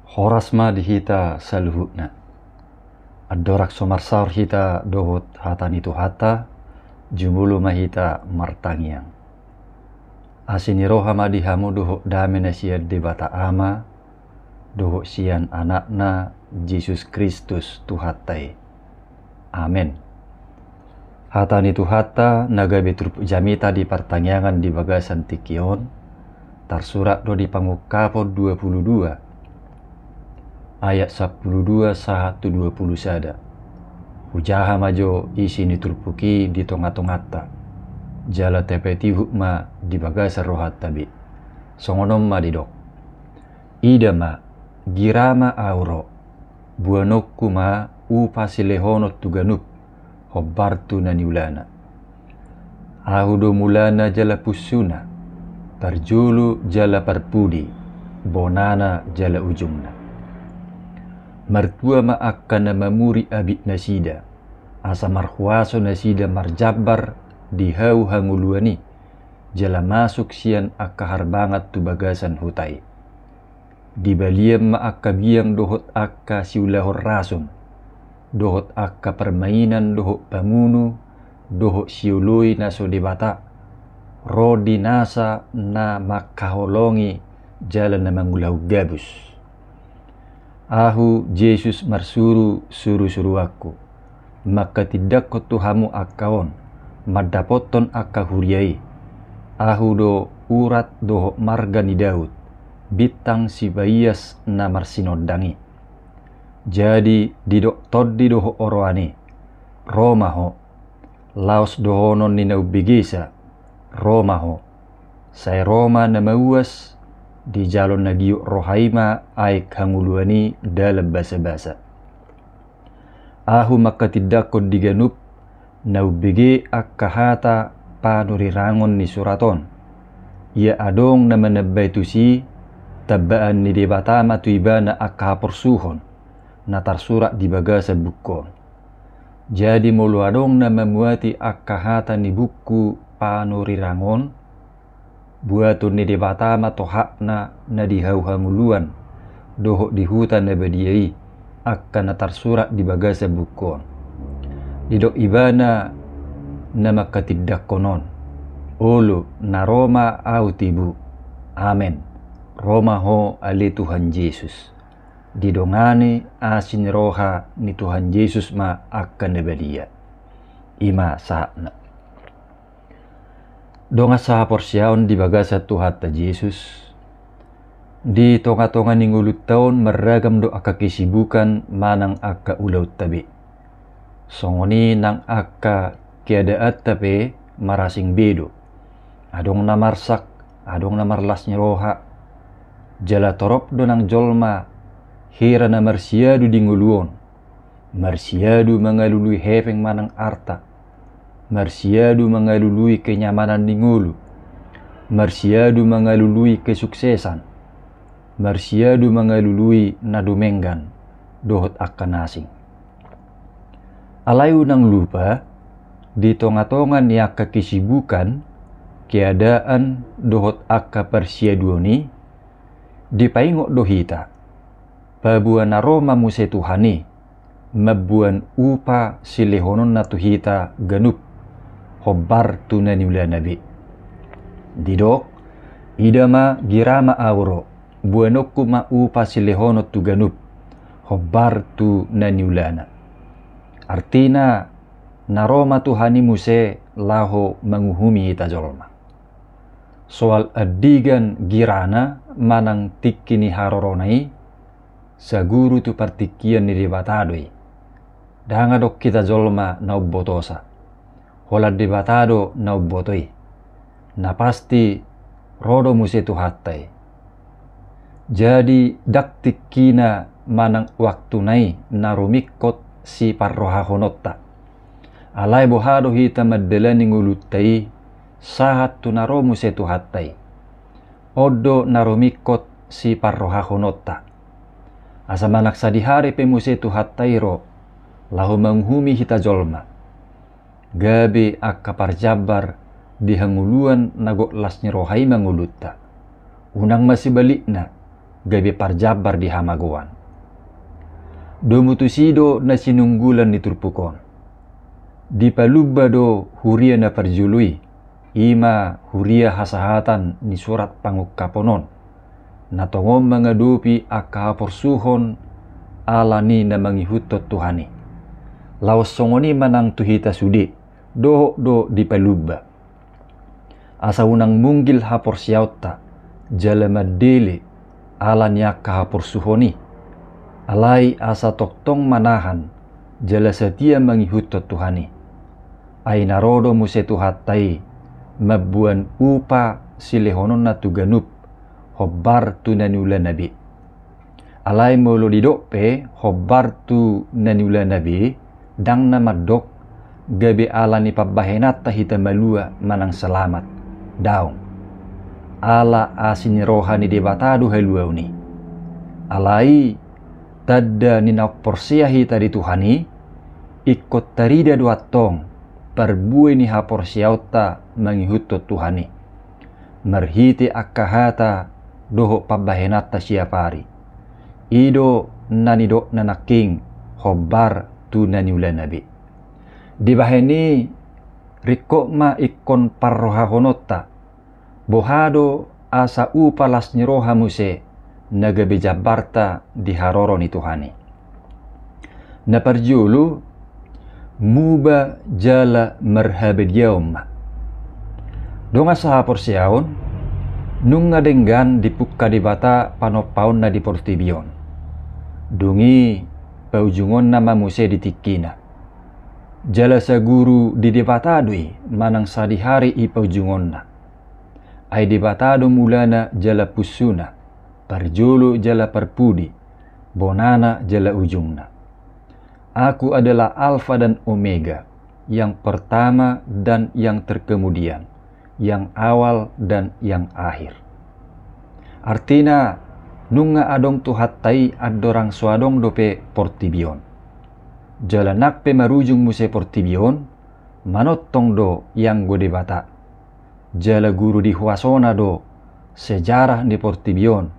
Horasma dihita saluhutna. Adorak somarsaur hita dohot hatani tu hata, jumulu mahita martangiang. Asini roha madihamu dohot damena siad debata ama, dohot sian anakna Yesus Kristus tuhatai. Amen. Hatani tu hata naga betrup jamita di pertanyaan di bagasan tikion, tersurat do di Pangukapod 22. Ayat 12 saha 20 sada. Hujaha majo isi niturpuki di tonga-tongata. Jala tepeti hukma di bagasa rohat tabi. Songonom ma didok. Ida ma girama auro. Buanokku ma upasi lehono tuganup. Hobbartu na niulana. Ahudo mulana jala pusuna. Tarjulu jala parpudi. Bonana jala ujungna. Martua ma akan mamuri abit nasida. Asa marhuaso nasida marjabar di hau hanguluani. Jala masuk sian akahar banget tu bagasan hutai. Di baliam ma akka biang dohot akka siulahor rasun. Dohot akka permainan dohot pamunu. Dohot siuloi naso debata. Rodi nasa na makaholongi jalan na mangulau gabus. Ahu Yesus marsuru suru aku. Maka tidak ko Tuhamu akaon. Madapoton akka huriai. Ahu do urat do marga ni Daud. Bitang si Bayas na marsinodangi. Jadi didok toddi doho oroani. Roma ho. Laos dohonon ni naubigisa. Roma ho. Saya Roma na mauas. Di jalon nagiyo rohaima ay hanguluani dalam basa-basa. Ahu makatidakod diganup naubigi akkahata panurirangon ni suraton. Ia adong na manabay tusi tabaan ni debatama tu iba na akhaporsuhon na tarsurat di bagasa bukon. Jadi mulu adong na mamuati akkahata ni buku panurirangon buatun ni debatama tohakna na dihau hanguluan dohok di hutan na badiai akan na tarsurat di bagasa bukon. Didok ibana na makatidak konon. Ulu na Roma au tibu. Amen. Roma ho ali Tuhan Yesus. Didongani asin roha ni Tuhan Yesus ma akan na badia. Ima saatna. Donga sa porsiaon di bagasa tuhata Yesus. Di tonga-tonga ningulut taon meragam do aka kesibukan manang aka ulaw tabi. Songoni nang aka kiadaat tabi marasing bedo. Adong namarsak, adong namarlas roha. Jala torop do nang jolma, hira na marsiadu di nguluon. Marsiadu mangalului hefeng manang arta. Marsiadu mengalului kenyamanan di ngulu. Marsiadu mengalului kesuksesan. Marsiadu mengalului nadumenggan. Dohot akan asing. Alayu nang lupa. Di tonga-tongan yaka kesibukan. Keadaan dohot akka persiaduoni. Dipaingok dohita. Pabuan aroma muse Tuhani. Mabuan upa silehonon na tuhita ganup. Hobbartu na niula nabi. Didok, idama girama auro, buanokku ma upa silehono tu ganup, hobbartu na niulana. Artina, naroma Tuhani muse laho manguhumi hita jolma. Soal adigan girana manang tikini haroronai, saguru tu partikian ni debatadoi. Danga dok kita jolma na ubbotosa. Hola debatado na ubbotoi. Na pasti rodo muse tu hatai. Jadi daktik kina manang waktu nai narumikot si parroha honotta. Alai bohado hita maddelani ngulutai sahat tu naro muse tu hatai. Odo narumikot si parroha honotta. Asa manak sadihari pe muse tu hatai ro. Lahu menghumi hita jolma. Gabi akka parjabar di hanguluan nagok lasnya rohai mangulutta. Unang masih balik na gabe parjabar di hamagoan. Domutusido na sinunggulan ni turpukon. Di palubba do huria na parjului, ima huria hasahatan ni surat pangukkaponon, na tongom mengadupi akaporsuhon ala ni na mangihutot Tuhani. Lawas songoni manang tuhita sudi, do di palubba. Asa unang munggil hapor siauta, jala madele ala niya kahaporsuhoni. Alai asa toktong manahan, jala setia mangihutot Tuhani. Ay narodo muse tuhatai, mabuan upa silehonon na tuganup, hobbar tu nanula nabi. Alai molo didope, hobbar tu nanula nabi, dang na madok, gabi ala ni pabahenat tahita malua manang selamat. Daung, ala asin rohani debatado haluau ni. Alai, tadda ninak porsiahi tadi Tuhani, ikut tarida dua tong, perbuai ni haporsiauta mangihutot Tuhani. Merhiti akahata doho pabahenata siapari. Ido nanido nanaking hobbar tu naniula nabi. Di baheni riko ma ikon parroha honota. Bohado asa upalas niroha muse nagabe jabarta di haroro ni Tuhani. Naparjulu muba jala marhabed yaum. Donga sahapor siaon nung ngadenggan dipukka di bata panopaon na di portibion. Dungi paujungon nama muse ditikina. Jala sa guru di debatadui manang sadihari i paujungon na. Ay debatado mulana jala pusuna, parjolo jala parpudi, bonana jala ujungna. Aku adalah Alfa dan Omega, yang pertama dan yang terkemudian, yang awal dan yang akhir. Artina, nunga adong tuhatai adorang suadong dope portibion. Jalanak pe marujung muse portibion, manotong do yang gode bata. Jala guru di huasona do, sejarah di portibion,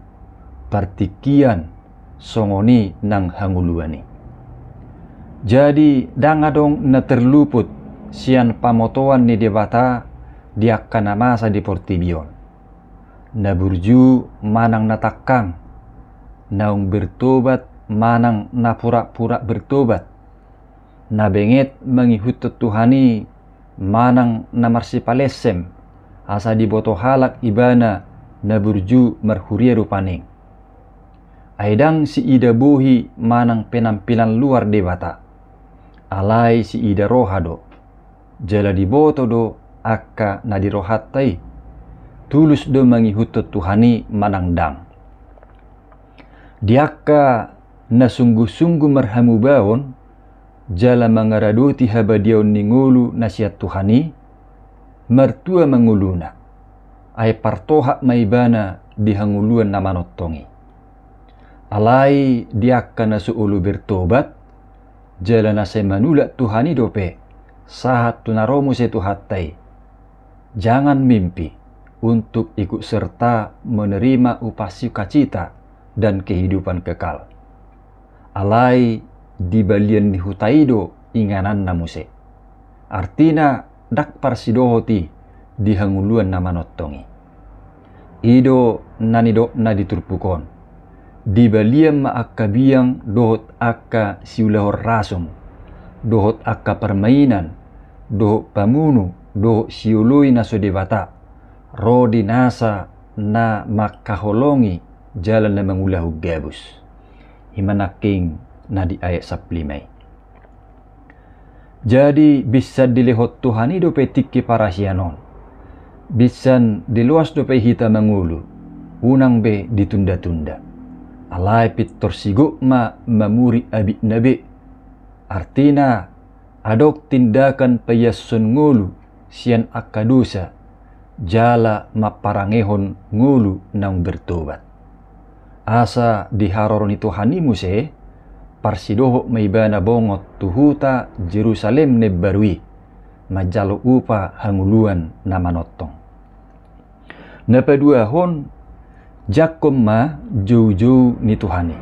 partikian songoni nang hanguluani. Jadi dangadong na terluput sian pamotoan ni debata diakan masa di portibion. Na burju manang natakang, naung bertobat manang na pura-pura bertobat. Na benget mangihutot Tuhani manang na marsipalesem, asa diboto halak ibana na burju marhuria rupaning. Aidang si ida buhi manang penampilan luar debata. Alai si ida rohado. Jala diboto do akka na dirohatai. Tulus do mangihutot Tuhani manang dang. Diakka na sungguh-sungguh marhamu baon, jala mangaraduti habadiaon ningulu nasihat Tuhani, mertua manguluna, ay partohak maibana dihanguluan na manottongi. Alai diakka na suulu bertobat, jala na say manulak Tuhani dope, sahat tunaromu se tuhatai. Jangan mimpi untuk ikut serta menerima upah sukacita dan kehidupan kekal. Alai di balian dihutaido inganan namuse. Artina dak parsidohoti dihanguluan nama nottongi. Ido nanido na diturpukon. Di balian ma akka biang dohot akka siulahor rasum. Dohot akka permainan. Dohot pamunu. Dohot siului na sodebata. Rodi nasa na makaholongi jalan na mangulahu gabus. Himanaking na di ayat 15. Jadi bisa dilihot Tuhani dope tikki parasyanon. Bisan diluas dope hita mangulu. Unang be ditunda-tunda. Alai pitor siguk ma mamuri abi nabi. Artina adok tindakan payasun ngulu sian akadusa. Jala maparangehon ngulu nang bertobat. Asa diharoron Tuhani muse, parsidoho maibana bongot tuhuta Jerusalem ne barui, majalo upa hanguluan na manottong. Napaduahon, Jakom ma jauh-jauh ni Tuhani.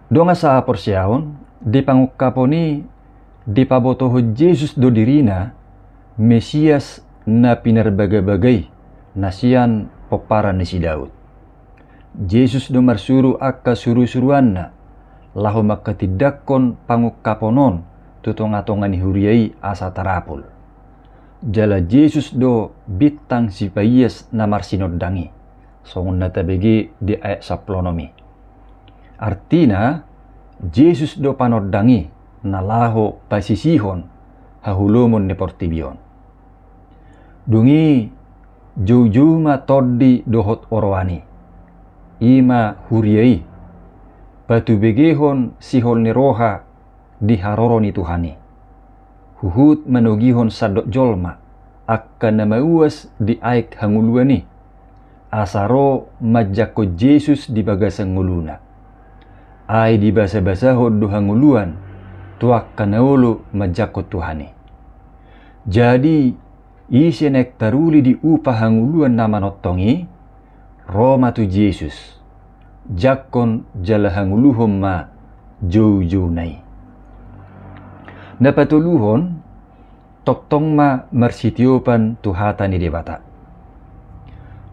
Donga sa porsiaon, di pangukaponi, di pabotoho Jesus do dirina, Mesias na pinarbaga-bagay, nasian popara ni si Daud. Jesus do marsuru akka suru-suruan na, lahu makatidakon pangukaponon, tutong-atongan ni huriai asa tarapul. Jala Jesus do bitang si payas na marsinoddangi, songon natabegi di ayat 10. Artina, Jesus do panoddangi na laho pasisihon hahulumon ni portibion. Dungi jujuma toddi dohot orwani, ima huriai, batu begehon sihol ni roha di haroro ni Tuhani. Huhut manogihon sadok jolma, akka namauas di aik hanguluani, asaro majako Jesus di bagasang nguluna. Ay di basa-basahod do hanguluan, tuak kanaolo majako Tuhani. Jadi, isinek taruli di upah hanguluan na manottongi, Roma tu Jesus, jakon jala hanguluhom ma jauh-jauh nai. Napatuluhon, toktong ma marsitiopan tuhata ni debata.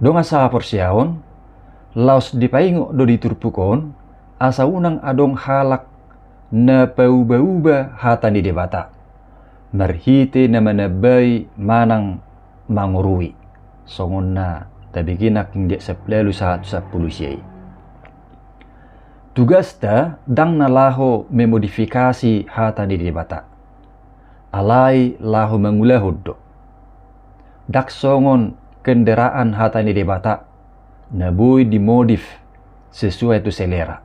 Donga sa porsiaon, laos dipaingo do diturpukon, asa unang adong halak na pauba-uba hata ni debata. Marhite na manabay manang mangurui. Songon na tabiginak hindi sa plelo sa pulisiyay. Tugasta dang nalaho memodifikasi hata ni debata. Alay laho mangulahod do. Daksongon kendaraan hata ni debata nabuy dimodif sesuai tu selera.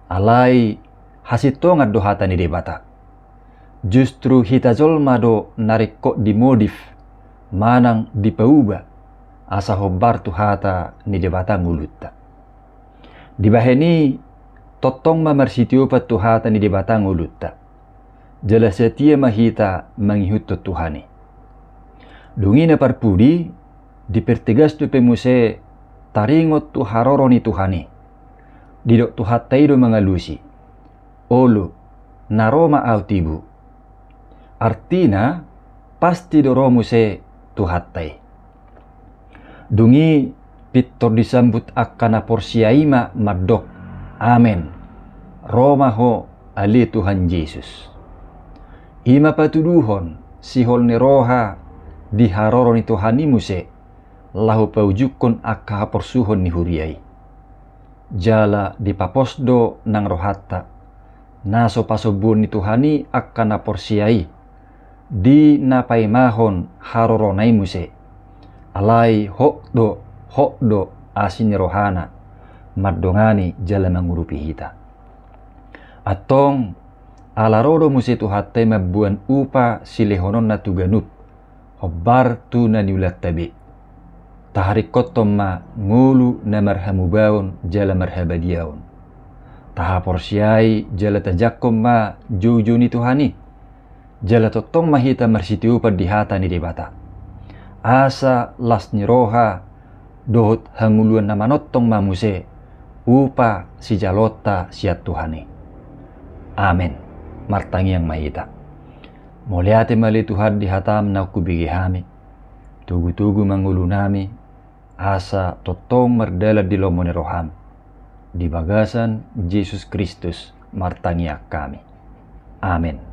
Alay hasitongan do hata ni debata. Justru hitajolma do narikko dimodif manang dipauba asa hobar tu hata ni debata ngulutta. Dibaheni totong mamarsitiopat tu hata ni debata ngulutta. Jala setia mahita mangihut tu Tuhani. Dungi na parpudi dipertegas tu pemuse taringot tu haroro ni Tuhani. Didok tu hatai do mangalusi. Olu naroma autibu. Artina pasti do romuse tu hatai. Dungi pitor disambut akana porsiaima madok. Amen. Roma ho ali Tuhan Yesus. Ima patuduhon sihol ni roha di haroro ni Tuhani muse lahu paujukon akka porsuhon ni huriai. Jala di paposdo nang rohatta naso pasobun ni Tuhani akka na porsiai di napaimahon haroro nai muse alai hokdo asin rohana maddongani jala mangurupi hita. Atong alarodo muse tu hatai mabuan upa silehonon na tuganup hobbar tu na niulat tabi. Taharikotom ma ngulu na marhamubaon jala marhabadiaon. Taha porsiai jala tajakom ma juju ni Tuhani. Jala totong mahita marsitiupad di hata ni debata. Asa las ni roha dohot hanguluan na manottong mamuse upa si jalota siat Tuhani. Amen. Martangi yang mahita. Moliate mali Tuhan di hatam na kubigihami. Tugu-tugu mangulunami. Asa totong merdala di lomo ni roham. Di bagasan Yesus Kristus martangi kami. Amen.